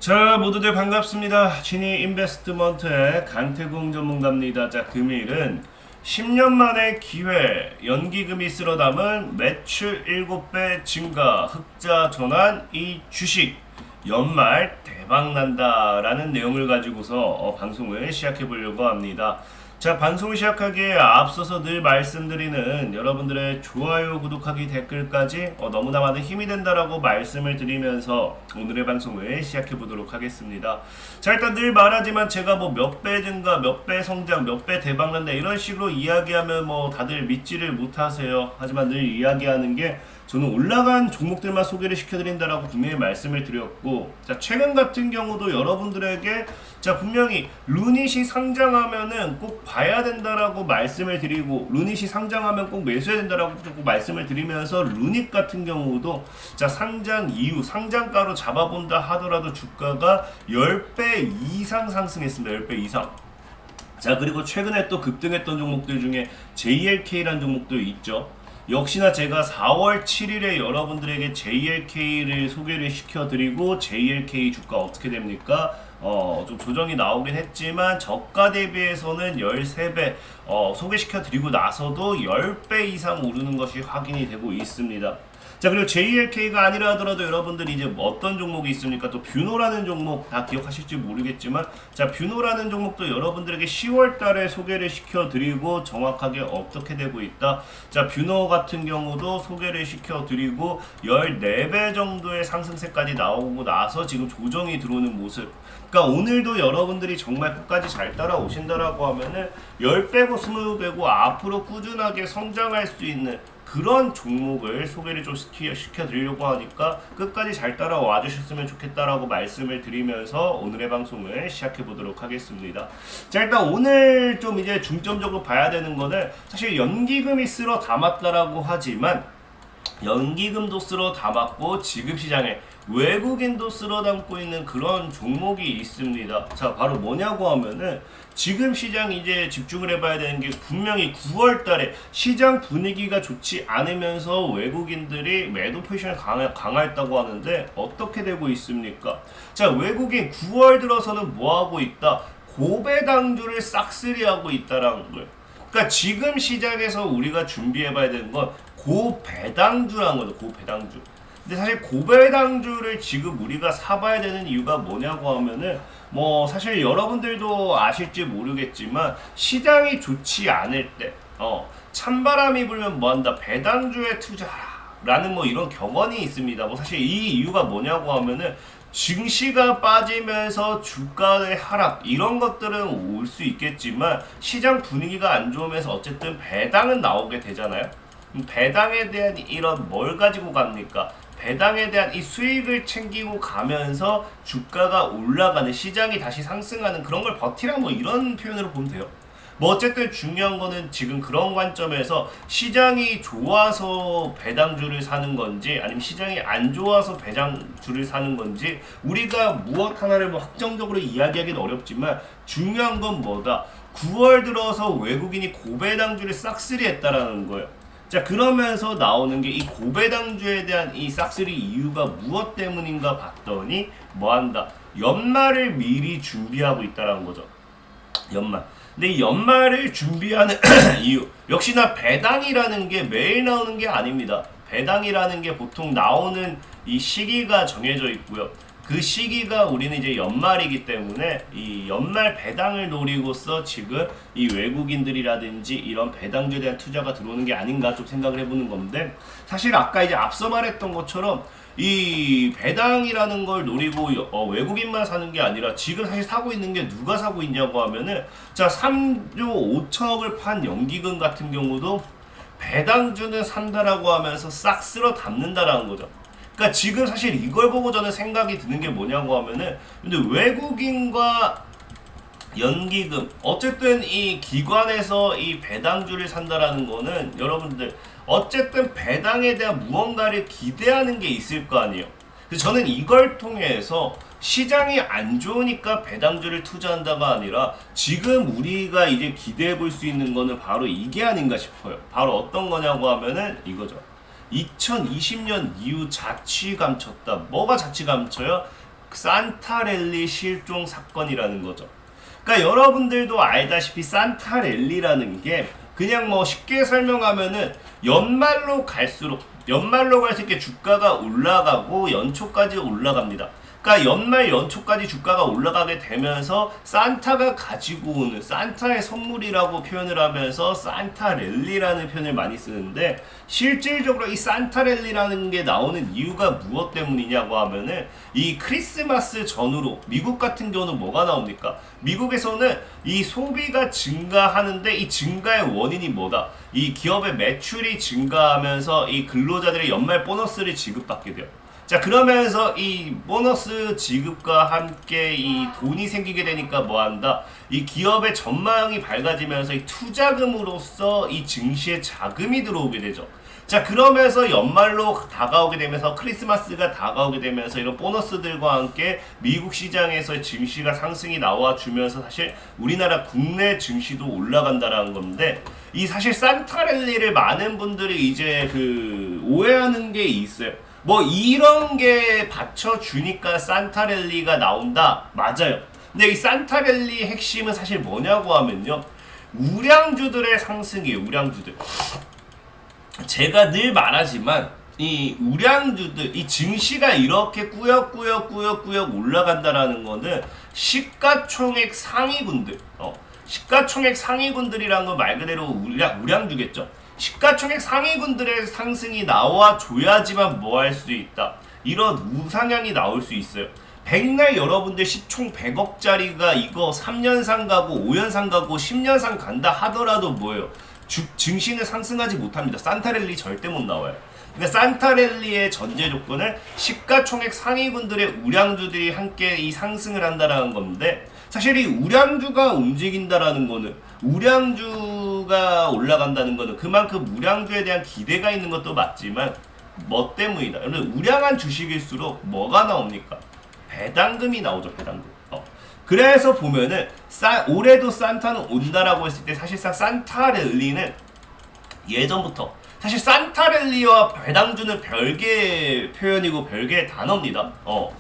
자, 모두들 반갑습니다. 진이 인베스트먼트의 강태공 전문가입니다. 자, 금일은 10년 만의 기회, 연기금이 쓸어 담은 매출 7배 증가, 흑자 전환 이 주식, 연말 대박 난다라는 내용을 가지고서 방송을 시작해 보려고 합니다. 자, 방송을 시작하기에 앞서서 늘 말씀드리는 여러분들의 좋아요, 구독하기, 댓글까지 너무나 많은 힘이 된다라고 말씀을 드리면서 오늘의 방송을 시작해 보도록 하겠습니다. 자, 일단 늘 말하지만 제가 뭐 몇 배 증가, 몇 배 성장, 몇 배 대박 난다 이런 식으로 이야기하면 뭐 다들 믿지를 못하세요. 하지만 늘 이야기하는 게 저는 올라간 종목들만 소개를 시켜드린다라고 분명히 말씀을 드렸고, 자, 최근 같은 경우도 여러분들에게 자, 분명히 루닛이 상장하면은 꼭 봐야 된다라고 말씀을 드리고, 루닛이 상장하면 꼭 매수해야 된다라고 꼭 말씀을 드리면서, 루닛 같은 경우도 자, 상장 이후 상장가로 잡아본다 하더라도 주가가 10배 이상 상승했습니다. 10배 이상. 자, 그리고 최근에 또 급등했던 종목들 중에 JLK라는 종목도 있죠. 역시나 제가 4월 7일에 여러분들에게 JLK를 소개를 시켜드리고, JLK 주가 어떻게 됩니까? 좀 조정이 나오긴 했지만 저가 대비해서는 13배 소개시켜드리고 나서도 10배 이상 오르는 것이 확인이 되고 있습니다. 자, 그리고 JLK가 아니라 하더라도 여러분들이 이제 어떤 종목이 있습니까? 또 뷰노라는 종목 다 기억하실지 모르겠지만, 자, 뷰노라는 종목도 여러분들에게 10월 달에 소개를 시켜드리고 정확하게 어떻게 되고 있다. 자, 뷰노 같은 경우도 소개를 시켜드리고 14배 정도의 상승세까지 나오고 나서 지금 조정이 들어오는 모습. 그러니까 오늘도 여러분들이 정말 끝까지 잘 따라오신다라고 하면은 10배고 20배고 앞으로 꾸준하게 성장할 수 있는 그런 종목을 소개를 좀 시켜드리려고 하니까 끝까지 잘 따라와 주셨으면 좋겠다라고 말씀을 드리면서 오늘의 방송을 시작해 보도록 하겠습니다. 자, 일단 오늘 좀 이제 중점적으로 봐야 되는 거는, 사실 연기금이 쓸어 담았다라고 하지만 연기금도 쓸어 담았고 지급 시장에 외국인도 쓸어 담고 있는 그런 종목이 있습니다. 자, 바로 뭐냐고 하면은, 지금 시장 이제 집중을 해봐야 되는 게, 분명히 9월 달에 시장 분위기가 좋지 않으면서 외국인들이 매도 포지션을 강화했다고 하는데 어떻게 되고 있습니까? 자, 외국인 9월 들어서는 뭐 하고 있다? 고배당주를 싹쓸이하고 있다라는 거예요. 그러니까 지금 시장에서 우리가 준비해봐야 되는 건 고배당주라는 거죠. 고배당주. 근데 사실 고배당주를 지금 우리가 사봐야 되는 이유가 뭐냐고 하면은, 뭐 사실 여러분들도 아실지 모르겠지만 시장이 좋지 않을 때 찬바람이 불면 뭐한다? 배당주에 투자라는 뭐 이런 격언이 있습니다. 뭐 사실 이 이유가 뭐냐고 하면은, 증시가 빠지면서 주가의 하락 이런 것들은 올 수 있겠지만 시장 분위기가 안 좋으면서 어쨌든 배당은 나오게 되잖아요. 배당에 대한 이런 뭘 가지고 갑니까? 배당에 대한 이 수익을 챙기고 가면서 주가가 올라가는, 시장이 다시 상승하는 그런 걸 버티라, 뭐 이런 표현으로 보면 돼요. 뭐 어쨌든 중요한 거는 지금 그런 관점에서 시장이 좋아서 배당주를 사는 건지 아니면 시장이 안 좋아서 배당주를 사는 건지 우리가 무엇 하나를 뭐 확정적으로 이야기하기는 어렵지만, 중요한 건 뭐다? 9월 들어서 외국인이 고배당주를 싹쓸이 했다라는 거예요. 자, 그러면서 나오는 게 이 고배당주에 대한 이 싹쓸이 이유가 무엇 때문인가 봤더니 뭐한다? 연말을 미리 준비하고 있다라는 거죠. 연말. 근데 이 연말을 준비하는 이유, 역시나 배당이라는 게 매일 나오는 게 아닙니다. 배당이라는 게 보통 나오는 이 시기가 정해져 있고요. 그 시기가 우리는 이제 연말이기 때문에 이 연말 배당을 노리고서 지금 이 외국인들이라든지 이런 배당주에 대한 투자가 들어오는 게 아닌가 좀 생각을 해보는 건데, 사실 아까 이제 앞서 말했던 것처럼 이 배당이라는 걸 노리고 외국인만 사는 게 아니라 지금 사실 사고 있는 게 누가 사고 있냐고 하면은, 자, 3조 5천억을 판 연기금 같은 경우도 배당주는 산다라고 하면서 싹 쓸어 담는다라는 거죠. 그러니까 지금 사실 이걸 보고 저는 생각이 드는 게 뭐냐고 하면은, 근데 외국인과 연기금, 어쨌든 이 기관에서 이 배당주를 산다라는 거는 여러분들 어쨌든 배당에 대한 무언가를 기대하는 게 있을 거 아니에요. 그래서 저는 이걸 통해서 시장이 안 좋으니까 배당주를 투자한다가 아니라 지금 우리가 이제 기대해 볼 수 있는 거는 바로 이게 아닌가 싶어요. 바로 어떤 거냐고 하면은 이거죠. 2020년 이후 자취 감췄다. 뭐가 자취 감춰요? 산타랠리 실종 사건이라는 거죠. 그러니까 여러분들도 알다시피 산타랠리라는 게 그냥 뭐 쉽게 설명하면은 연말로 갈수록 이렇게 주가가 올라가고 연초까지 올라갑니다. 그러니까 연말 연초까지 주가가 올라가게 되면서 산타가 가지고 오는 산타의 선물이라고 표현을 하면서 산타랠리라는 표현을 많이 쓰는데, 실질적으로 이 산타랠리라는 게 나오는 이유가 무엇 때문이냐고 하면은 이 크리스마스 전후로 미국 같은 경우는 뭐가 나옵니까? 미국에서는 이 소비가 증가하는데 이 증가의 원인이 뭐다? 이 기업의 매출이 증가하면서 이 근로자들의 연말 보너스를 지급받게 돼요. 자, 그러면서 이 보너스 지급과 함께 이 돈이 생기게 되니까 뭐한다? 이 기업의 전망이 밝아지면서 이 투자금으로서 이 증시에 자금이 들어오게 되죠. 자, 그러면서 연말로 다가오게 되면서 크리스마스가 다가오게 되면서 이런 보너스들과 함께 미국 시장에서 증시가 상승이 나와주면서 사실 우리나라 국내 증시도 올라간다라는 건데, 이 사실 산타랠리를 많은 분들이 이제 오해하는 게 있어요. 뭐 이런 게 받쳐주니까 산타랠리가 나온다. 맞아요. 근데 이 산타랠리 핵심은 사실 뭐냐고 하면요, 우량주들의 상승이에요. 우량주들. 제가 늘 말하지만 이 우량주들, 이 증시가 이렇게 꾸역꾸역 올라간다라는 거는 시가총액 상위군들, 시가총액 상위군들이란 건 말 그대로 우량주겠죠. 시가총액 상위군들의 상승이 나와줘야지만 뭐 할 수 있다. 이런 우상향이 나올 수 있어요. 백날 여러분들 시총 100억짜리가 이거 3년상 가고 5년상 가고 10년상 간다 하더라도 뭐예요? 증시는 상승하지 못합니다. 산타랠리 절대 못 나와요. 그러니까 산타랠리의 전제 조건은 시가총액 상위군들의 우량주들이 함께 이 상승을 한다라는 건데, 사실 이 우량주가 움직인다라는 거는, 우량주가 올라간다는 거는 그만큼 우량주에 대한 기대가 있는 것도 맞지만 뭐 때문이다? 여러분, 우량한 주식일수록 뭐가 나옵니까? 배당금이 나오죠. 배당금. 그래서 보면은 올해도 산타는 온다라고 했을 때 사실상 산타랠리는 예전부터, 사실 산타랠리와 배당주는 별개의 표현이고 별개의 단어입니다.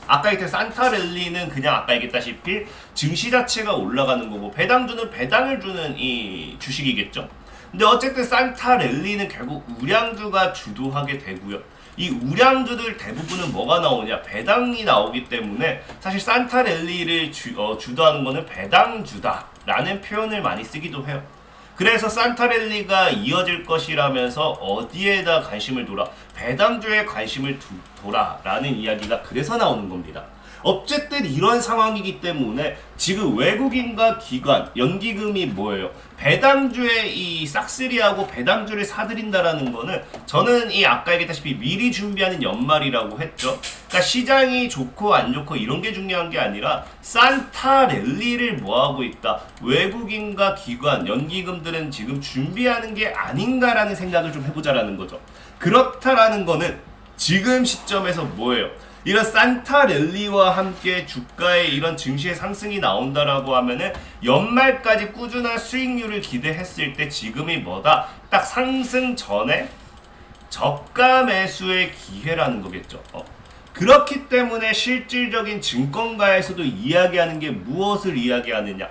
아까 얘기했던 산타랠리는 그냥 아까 얘기했다시피 증시 자체가 올라가는 거고, 배당주는 배당을 주는 이 주식이겠죠. 근데 어쨌든 산타랠리는 결국 우량주가 주도하게 되고요. 이 우량주들 대부분은 뭐가 나오냐? 배당이 나오기 때문에 사실 산타랠리를 주도하는 거는 배당주다라는 표현을 많이 쓰기도 해요. 그래서 산타랠리가 이어질 것이라면서 어디에다 관심을 둬라? 배당주에 관심을 둬라라는 이야기가 그래서 나오는 겁니다. 어쨌든 이런 상황이기 때문에 지금 외국인과 기관, 연기금이 뭐예요? 배당주에 이 싹쓸이하고 배당주를 사들인다라는 거는, 저는 이 아까 얘기했다시피 미리 준비하는 연말이라고 했죠. 그러니까 시장이 좋고 안 좋고 이런 게 중요한 게 아니라 산타랠리를 뭐하고 있다? 외국인과 기관, 연기금들은 지금 준비하는 게 아닌가라는 생각을 좀 해보자라는 거죠. 그렇다라는 거는 지금 시점에서 뭐예요? 이런 산타랠리와 함께 주가의 이런 증시의 상승이 나온다라고 하면은 연말까지 꾸준한 수익률을 기대했을 때 지금이 뭐다? 딱 상승 전에 저가 매수의 기회라는 거겠죠. 그렇기 때문에 실질적인 증권가에서도 이야기하는 게 무엇을 이야기하느냐?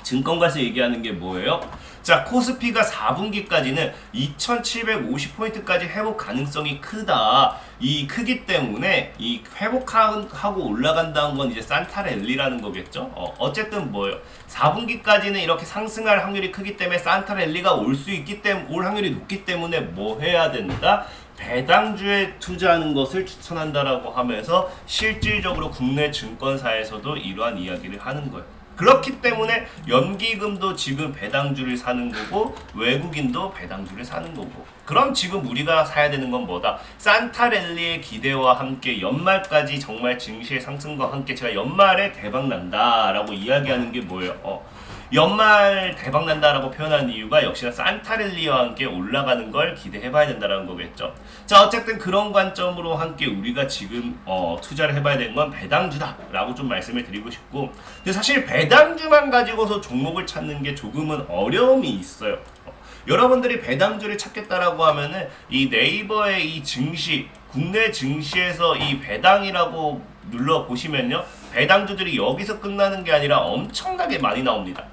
증권가에서 얘기하는 게 뭐예요? 자, 코스피가 4분기까지는 2750포인트까지 회복 가능성이 크다. 이 크기 때문에 이 회복하고 올라간다는 건 이제 산타랠리라는 거겠죠. 어쨌든 뭐예요? 4분기까지는 이렇게 상승할 확률이 크기 때문에 산타랠리가 올 확률이 높기 때문에 뭐 해야 된다? 배당주에 투자하는 것을 추천한다라고 하면서 실질적으로 국내 증권사에서도 이러한 이야기를 하는 거예요. 그렇기 때문에 연기금도 지금 배당주를 사는 거고 외국인도 배당주를 사는 거고, 그럼 지금 우리가 사야 되는 건 뭐다? 산타랠리의 기대와 함께 연말까지 정말 증시의 상승과 함께 제가 연말에 대박 난다라고 이야기하는 게 뭐예요? 연말 대박 난다라고 표현한 이유가 역시나 산타랠리와 함께 올라가는 걸 기대해봐야 된다는 거겠죠. 자, 어쨌든 그런 관점으로 함께 우리가 지금 투자를 해봐야 되는 건 배당주다라고 좀 말씀을 드리고 싶고, 근데 사실 배당주만 가지고서 종목을 찾는 게 조금은 어려움이 있어요. 여러분들이 배당주를 찾겠다라고 하면은 이 네이버의 이 증시, 국내 증시에서 이 배당이라고 눌러보시면요, 배당주들이 여기서 끝나는 게 아니라 엄청나게 많이 나옵니다.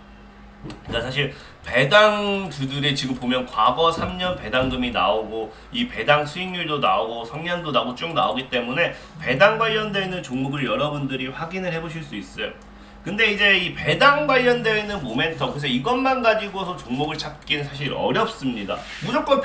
그러니까 사실 배당주들이 지금 보면 과거 3년 배당금이 나오고 이 배당 수익률도 나오고 성향도 나오고 쭉 나오기 때문에 배당 관련되어 있는 종목을 여러분들이 확인을 해보실 수 있어요. 근데 이제 이 배당 관련되어 있는 모멘텀, 그래서 이것만 가지고서 종목을 찾기는 사실 어렵습니다. 무조건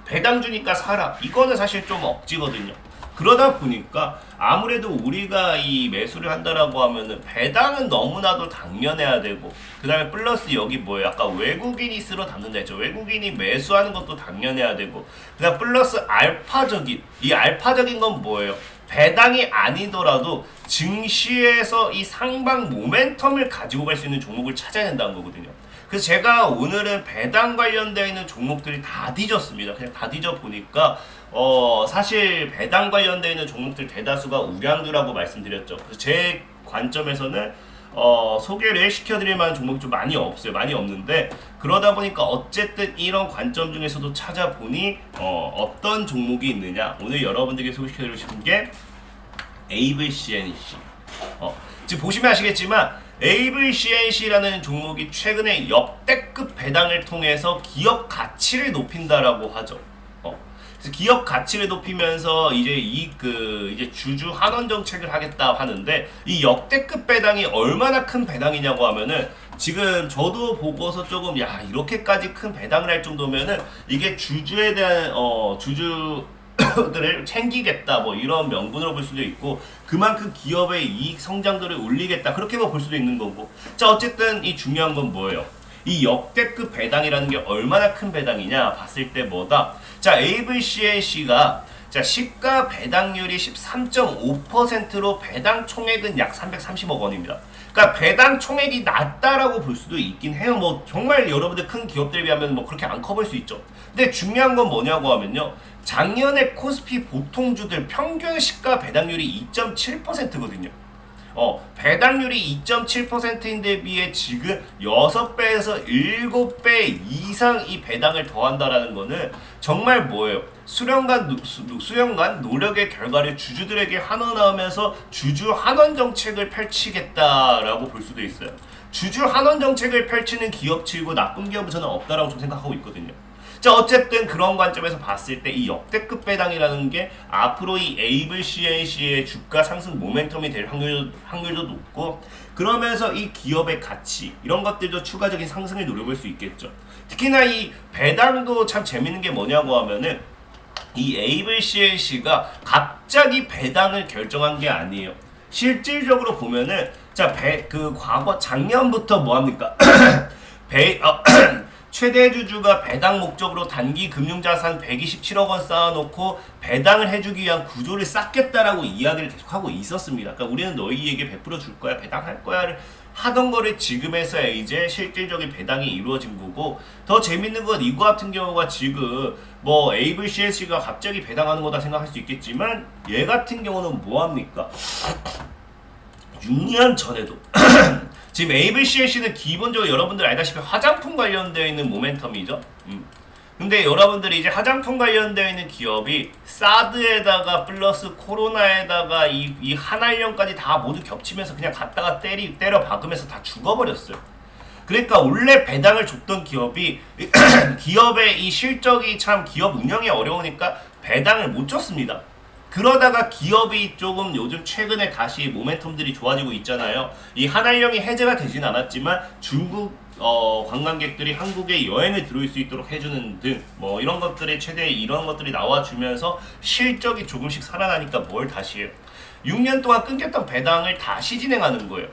배당주니까 사라, 이거는 사실 좀 억지거든요. 그러다 보니까 아무래도 우리가 이 매수를 한다라고 하면은 배당은 너무나도 당면해야 되고, 그 다음에 플러스 여기 뭐예요? 아까 외국인이 쓸어 담는다 했죠. 외국인이 매수하는 것도 당면해야 되고, 그 다음 플러스 알파적인, 이 알파적인 건 뭐예요? 배당이 아니더라도 증시에서 이 상방 모멘텀을 가지고 갈 수 있는 종목을 찾아야 된다는 거거든요. 그래서 제가 오늘은 배당 관련되어 있는 종목들이 다 뒤졌습니다. 그냥 다 뒤져 보니까 사실 배당 관련되어 있는 종목들 대다수가 우량주라고 말씀드렸죠. 그래서 제 관점에서는 소개를 시켜드릴 만한 종목이 좀 많이 없어요. 많이 없는데, 그러다 보니까 어쨌든 이런 관점 중에서도 찾아보니 어떤 종목이 있느냐, 오늘 여러분들께 소개시켜드리고 싶은 게 AVCNC. 지금 보시면 아시겠지만 AVCNC라는 종목이 최근에 역대급 배당을 통해서 기업 가치를 높인다라고 하죠. 그래서 기업 가치를 높이면서 이제 주주 환원 정책을 하겠다 하는데, 이 역대급 배당이 얼마나 큰 배당이냐고 하면은, 지금 저도 보고서 조금 이렇게까지 큰 배당을 할 정도면은 이게 주주에 대한 주주들을 챙기겠다, 뭐 이런 명분으로 볼 수도 있고, 그만큼 기업의 이익 성장도를 올리겠다, 그렇게 볼 수도 있는 거고. 자, 어쨌든 이 중요한 건 뭐예요? 이 역대급 배당이라는 게 얼마나 큰 배당이냐 봤을 때 뭐다? 자, AVCNC가 시가 배당률이 13.5%로 배당 총액은 약 330억 원입니다. 그러니까 배당 총액이 낮다라고 볼 수도 있긴 해요. 뭐 정말 여러분들 큰 기업들에 비하면 뭐 그렇게 안 커 보일 수 있죠. 근데 중요한 건 뭐냐고 하면요, 작년에 코스피 보통주들 평균 시가 배당률이 2.7%거든요. 배당률이 2.7%인데 비해 지금 6배에서 7배 이상 이 배당을 더한다라는 거는 정말 뭐예요? 수년간 노력의 결과를 주주들에게 환원하면서 주주 환원 정책을 펼치겠다라고 볼 수도 있어요. 주주 환원 정책을 펼치는 기업 치고 나쁜 기업은 저는 없다라고 좀 생각하고 있거든요. 자, 어쨌든 그런 관점에서 봤을 때 이 역대급 배당이라는 게 앞으로 이 AVCNC의 주가 상승 모멘텀이 될 확률도 높고, 그러면서 이 기업의 가치 이런 것들도 추가적인 상승을 노려볼 수 있겠죠. 특히나 이 배당도 참 재밌는 게 뭐냐고 하면은, 이 AVCNC가 갑자기 배당을 결정한 게 아니에요. 실질적으로 보면은 과거 작년부터 뭐합니까? 최대 주주가 배당 목적으로 단기 금융자산 127억 원 쌓아놓고 배당을 해주기 위한 구조를 쌓겠다라고 이야기를 계속하고 있었습니다. 그러니까 우리는 너희에게 베풀어 줄 거야, 배당할 거야를 하던 거를 지금에서야 이제 실질적인 배당이 이루어진 거고, 더 재밌는 건 이거 같은 경우가 지금 뭐 AVCNC가 갑자기 배당하는 거다 생각할 수 있겠지만, 얘 같은 경우는 뭐합니까? 6년 전에도 지금 AVCNC는 기본적으로 여러분들 알다시피 화장품 관련되어 있는 모멘텀이죠. 근데 여러분들이 이제 화장품 관련되어 있는 기업이 사드에다가 플러스 코로나에다가 이 한알령까지 다 모두 겹치면서 그냥 갔다가 때려 박으면서 다 죽어버렸어요. 그러니까 원래 배당을 줬던 기업이 기업의 이 실적이 참 기업 운영이 어려우니까 배당을 못 줬습니다. 그러다가 기업이 조금 요즘 최근에 다시 모멘텀들이 좋아지고 있잖아요. 이 한알령이 해제가 되진 않았지만 중국 관광객들이 한국에 여행을 들어올 수 있도록 해주는 등 뭐 이런 것들이 최대 이런 것들이 나와주면서 실적이 조금씩 살아나니까 뭘 다시 해요? 6년 동안 끊겼던 배당을 다시 진행하는 거예요.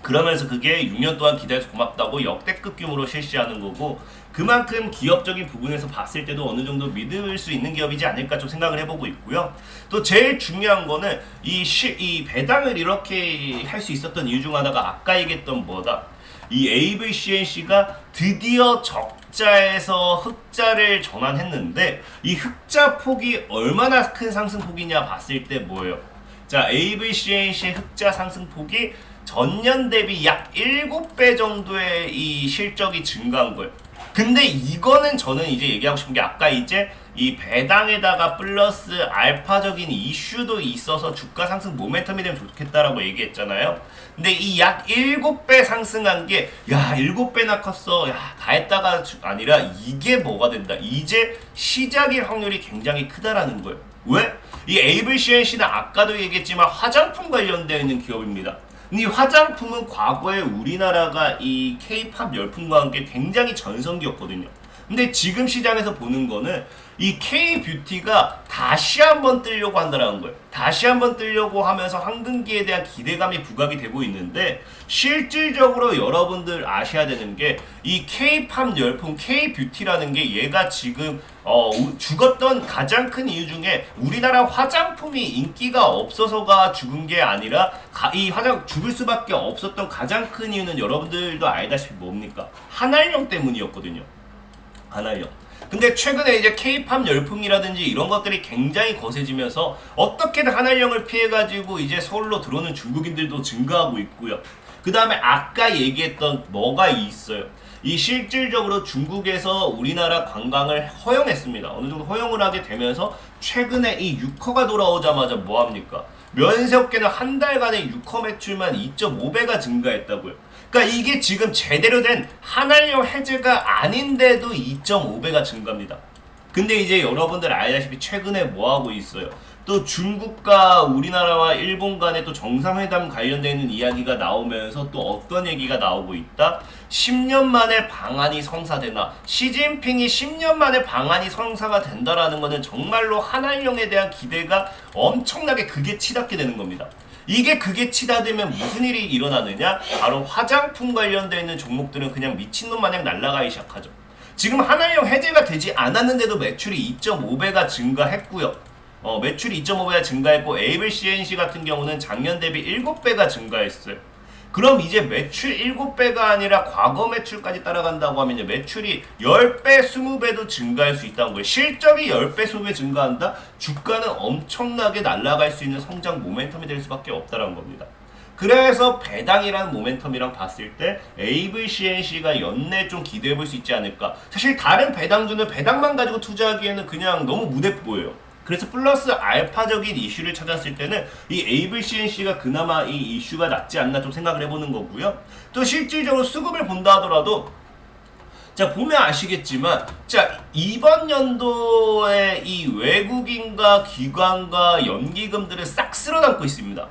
그러면서 그게 6년 동안 기다려서 고맙다고 역대급 규모로 실시하는 거고, 그만큼 기업적인 부분에서 봤을 때도 어느 정도 믿을 수 있는 기업이지 않을까 좀 생각을 해보고 있고요. 또 제일 중요한 거는 이 배당을 이렇게 할 수 있었던 이유 중 하나가 아까 얘기했던 뭐다? 이 AVCNC가 드디어 적자에서 흑자를 전환했는데, 이 흑자 폭이 얼마나 큰 상승폭이냐 봤을 때 뭐예요? 자, AVCNC의 흑자 상승폭이 전년 대비 약 7배 정도의 이 실적이 증가한 거예요. 근데 이거는 저는 이제 얘기하고 싶은 게, 아까 이제 이 배당에다가 플러스 알파적인 이슈도 있어서 주가 상승 모멘텀이 되면 좋겠다라고 얘기했잖아요. 근데 이 약 7배 상승한 게, 야, 7배나 컸어. 야, 다 했다가 아니라 이게 뭐가 된다. 이제 시작일 확률이 굉장히 크다라는 거예요. 왜? 이 에이블 CNC는 아까도 얘기했지만 화장품 관련되어 있는 기업입니다. 이 화장품은 과거에 우리나라가 이 K-팝 열풍과 함께 굉장히 전성기였거든요. 근데 지금 시장에서 보는 거는 이 K-뷰티가 다시 한번 뜨려고 한다는 거예요. 다시 한번 뜨려고 하면서 황금기에 대한 기대감이 부각이 되고 있는데, 실질적으로 여러분들 아셔야 되는 게 이 K-팝 열풍 K-뷰티라는 게 얘가 지금 죽었던 가장 큰 이유 중에 우리나라 화장품이 인기가 없어서가 죽은 게 아니라 이 죽을 수밖에 없었던 가장 큰 이유는 여러분들도 알다시피 뭡니까? 한알령 때문이었거든요. 한알령. 근데 최근에 이제 K-팝 열풍이라든지 이런 것들이 굉장히 거세지면서 어떻게든 한알령을 피해가지고 이제 서울로 들어오는 중국인들도 증가하고 있고요. 그 다음에 아까 얘기했던 뭐가 있어요. 이 실질적으로 중국에서 우리나라 관광을 허용했습니다. 어느 정도 허용을 하게 되면서 최근에 이 유커가 돌아오자마자 뭐합니까? 면세업계는 한 달간의 유커 매출만 2.5배가 증가했다고요. 그러니까 이게 지금 제대로 된 한알령 해제가 아닌데도 2.5배가 증가합니다. 근데 이제 여러분들 알다시피 최근에 뭐하고 있어요? 또 중국과 우리나라와 일본 간에 또 정상회담 관련되는 이야기가 나오면서 또 어떤 얘기가 나오고 있다? 10년 만에 방안이 성사되나? 시진핑이 10년 만에 방안이 성사가 된다라는 것은 정말로 한알령에 대한 기대가 엄청나게 극에 치닫게 되는 겁니다. 이게 극에 치닫으면 무슨 일이 일어나느냐? 바로 화장품 관련되어 있는 종목들은 그냥 미친놈 마냥 날아가기 시작하죠. 지금 한알령 해제가 되지 않았는데도 매출이 2.5배가 증가했고요. 매출이 2.5배가 증가했고 에이블 CNC 같은 경우는 작년 대비 7배가 증가했어요. 그럼 이제 매출 7배가 아니라 과거 매출까지 따라간다고 하면 이제 매출이 10배, 20배도 증가할 수 있다는 거예요. 실적이 10배, 20배 증가한다? 주가는 엄청나게 날아갈 수 있는 성장 모멘텀이 될 수밖에 없다는 겁니다. 그래서 배당이라는 모멘텀이랑 봤을 때 에이블 CNC가 연내 좀 기대해 볼 수 있지 않을까. 사실 다른 배당주는 배당만 가지고 투자하기에는 그냥 너무 무대 보여요. 그래서 플러스 알파적인 이슈를 찾았을 때는 이 에이블 CNC가 그나마 이 이슈가 낫지 않나 좀 생각을 해보는 거고요. 또 실질적으로 수급을 본다 하더라도 자 보면 아시겠지만 자 이번 연도에 이 외국인과 기관과 연기금들을 싹 쓸어담고 있습니다.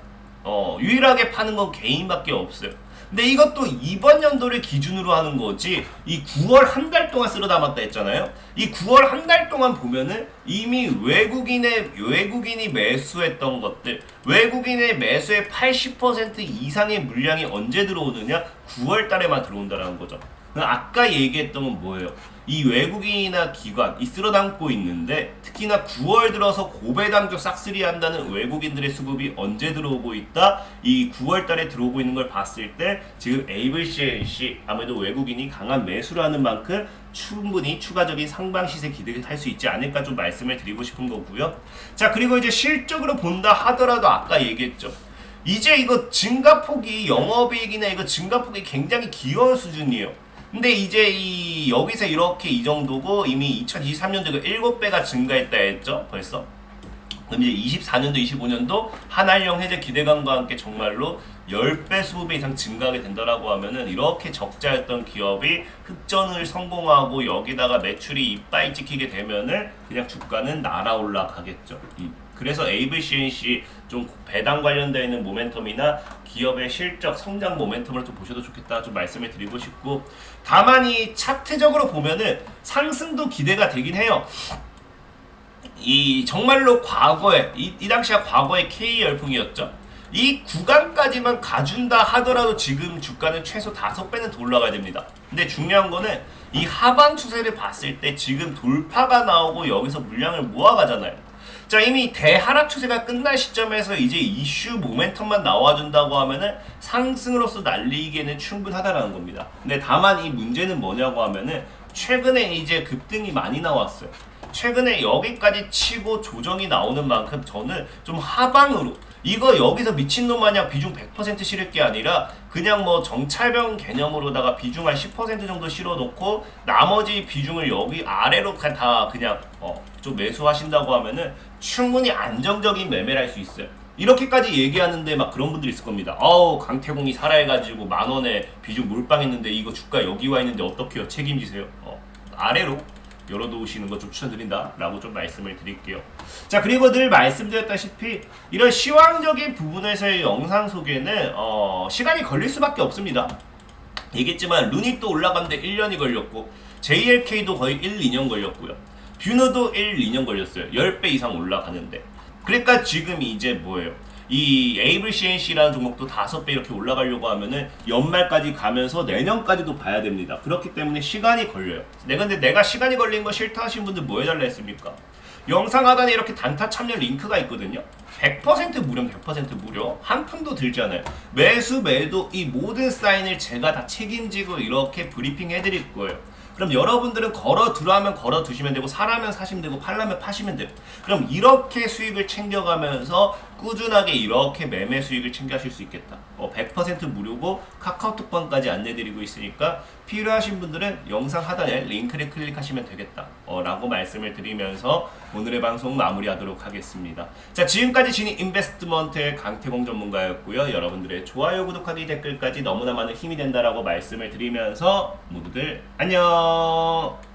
유일하게 파는 건 개인밖에 없어요. 근데 이것도 이번 연도를 기준으로 하는 거지 이 9월 한 달 동안 쓸어 담았다 했잖아요. 이 9월 한 달 동안 보면은 이미 외국인이 매수했던 것들, 외국인의 매수의 80% 이상의 물량이 언제 들어오느냐? 9월 달에만 들어온다는 거죠. 아까 얘기했던 건 뭐예요? 이 외국인이나 기관 이 쓸어 담고 있는데 특히나 9월 들어서 고배당주 싹쓸이 한다는 외국인들의 수급이 언제 들어오고 있다? 이 9월 달에 들어오고 있는 걸 봤을 때 지금 에이블 CNC 아무래도 외국인이 강한 매수를 하는 만큼 충분히 추가적인 상방 시세 기대할 수 있지 않을까 좀 말씀을 드리고 싶은 거고요. 자 그리고 이제 실적으로 본다 하더라도 아까 얘기했죠. 이제 이거 증가폭이 영업이익이나 이거 증가폭이 굉장히 귀여운 수준이에요. 근데 이제 여기서 이렇게 이 정도고 이미 2023년도 7배가 증가했다 했죠 벌써. 그럼 이제 24년도 25년도 한알령 해제 기대감과 함께 정말로 10배 20배 이상 증가하게 된다라고 하면은 이렇게 적자였던 기업이 흑전을 성공하고 여기다가 매출이 이빠이 찍히게 되면은 그냥 주가는 날아올라 가겠죠. 그래서 에이블 CNC 좀 배당 관련되어 있는 모멘텀이나 기업의 실적 성장 모멘텀을 좀 보셔도 좋겠다 좀 말씀을 드리고 싶고, 다만 이 차트적으로 보면은 상승도 기대가 되긴 해요. 이 정말로 과거에 이 당시가 과거의 K 열풍이었죠. 이 구간까지만 가준다 하더라도 지금 주가는 최소 5배는 더 올라가야 됩니다. 근데 중요한 거는 이 하반 추세를 봤을 때 지금 돌파가 나오고 여기서 물량을 모아가잖아요. 자 이미 대하락 추세가 끝날 시점에서 이제 이슈 모멘텀만 나와준다고 하면은 상승으로서 날리기에는 충분하다라는 겁니다. 근데 다만 이 문제는 뭐냐고 하면은 최근에 이제 급등이 많이 나왔어요. 최근에 여기까지 치고 조정이 나오는 만큼 저는 좀 하방으로 이거 여기서 미친놈 마냥 비중 100% 실을 게 아니라 그냥 뭐 정찰병 개념으로다가 비중 한 10% 정도 실어놓고 나머지 비중을 여기 아래로 다 그냥 좀 매수하신다고 하면은 충분히 안정적인 매매를 할 수 있어요. 이렇게까지 얘기하는데 막 그런 분들이 있을 겁니다. 강태공이 살아해가지고 10,000원에 비중 몰빵했는데 이거 주가 여기 와 있는데 어떻게요? 책임지세요. 아래로 열어놓으시는 거 좀 추천드린다 라고 좀 말씀을 드릴게요. 자, 그리고 늘 말씀드렸다시피 이런 시황적인 부분에서의 영상 소개는 시간이 걸릴 수밖에 없습니다. 얘기했지만 루닛도 올라가는데 1년이 걸렸고 JLK도 거의 1, 2년 걸렸고요. 뷰너도 1, 2년 걸렸어요. 10배 이상 올라가는데. 그러니까 지금 이제 뭐예요? 이 에이블 CNC라는 종목도 5배 이렇게 올라가려고 하면은 연말까지 가면서 내년까지도 봐야 됩니다. 그렇기 때문에 시간이 걸려요. 근데 내가 시간이 걸린 거 싫다 하시는 분들 뭐 해달라 했습니까? 영상 하단에 이렇게 단타 참여 링크가 있거든요. 100% 무료, 100% 무료. 한 푼도 들지 않아요. 매수, 매도 이 모든 사인을 제가 다 책임지고 이렇게 브리핑 해드릴 거예요. 그럼 여러분들은 걸어두라면 걸어두시면 되고 사라면 사시면 되고 팔라면 파시면 돼요. 그럼 이렇게 수익을 챙겨가면서 꾸준하게 이렇게 매매 수익을 챙겨하실 수 있겠다. 100% 무료고 카카오톡방까지 안내드리고 있으니까 필요하신 분들은 영상 하단에 링크를 클릭하시면 되겠다 라고 말씀을 드리면서 오늘의 방송 마무리하도록 하겠습니다. 자, 지금까지 진이 인베스트먼트의 강태공 전문가였고요. 여러분들의 좋아요, 구독하기, 댓글까지 너무나 많은 힘이 된다라고 말씀을 드리면서 모두들 안녕.